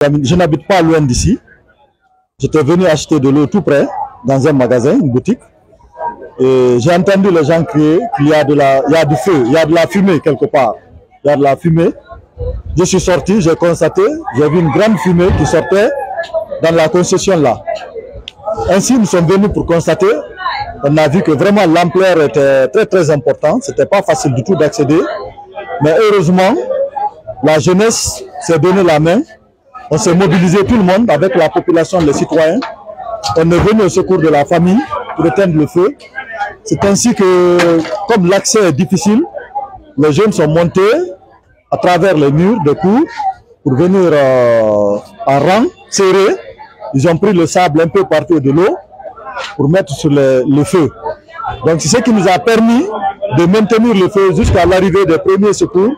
Je n'habite pas loin d'ici. J'étais venu acheter de l'eau tout près, dans un magasin, une boutique. Et j'ai entendu les gens crier qu'il y a du feu, il y a de la fumée quelque part. Il y a de la fumée. Je suis sorti, j'ai constaté, j'ai vu une grande fumée qui sortait dans la concession là. Ainsi, nous sommes venus pour constater. On a vu que vraiment l'ampleur était très très importante. C'était pas facile du tout d'accéder. Mais heureusement, la jeunesse s'est donné la main. On s'est mobilisé tout le monde avec la population, les citoyens. On est venu au secours de la famille pour éteindre le feu. C'est ainsi que, comme l'accès est difficile, les jeunes sont montés à travers les murs de cour pour venir en rang serré. Ils ont pris le sable un peu partout de l'eau pour mettre sur le feu. Donc c'est ce qui nous a permis de maintenir le feu jusqu'à l'arrivée des premiers secours,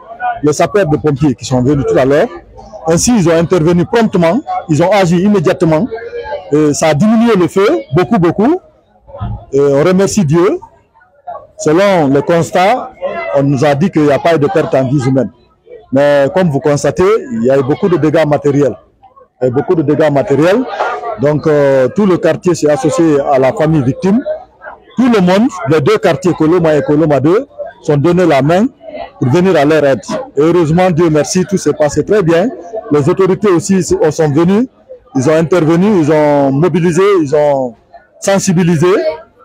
les sapeurs de pompiers qui sont venus tout à l'heure. Ainsi, ils ont intervenu promptement, ils ont agi immédiatement. Et ça a diminué le feu, beaucoup. Et on remercie Dieu. Selon le constat, on nous a dit qu'il n'y a pas eu de perte en vie humaine. Mais comme vous constatez, il y a eu beaucoup de dégâts matériels. Donc tout le quartier s'est associé à la famille victime. Tout le monde, les deux quartiers, Koloma et Koloma 2, sont donnés la main pour venir à leur aide. Et heureusement, Dieu merci, tout s'est passé très bien. Les autorités aussi sont venues, ils ont intervenu, ils ont mobilisé, ils ont sensibilisé.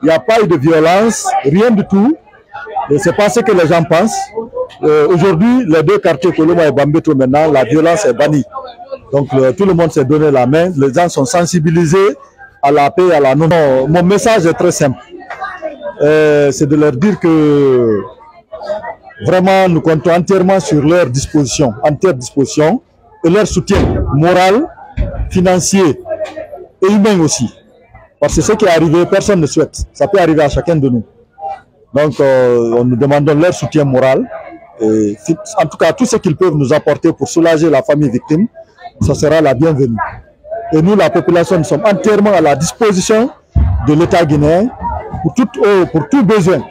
Il n'y a pas eu de violence, rien du tout. Et c'est pas ce que les gens pensent. Aujourd'hui, les deux quartiers, Koloma et Bambeto, maintenant, la violence est bannie. Donc tout le monde s'est donné la main, les gens sont sensibilisés à la paix, à la non. Mon message est très simple. C'est de leur dire que vraiment nous comptons entièrement sur leur disposition, et leur soutien moral, financier et humain aussi. Parce que ce qui est arrivé, personne ne souhaite. Ça peut arriver à chacun de nous. Donc nous demandons leur soutien moral. Et en tout cas, tout ce qu'ils peuvent nous apporter pour soulager la famille victime, ça sera la bienvenue. Et nous, la population, nous sommes entièrement à la disposition de l'État guinéen pour tout besoin.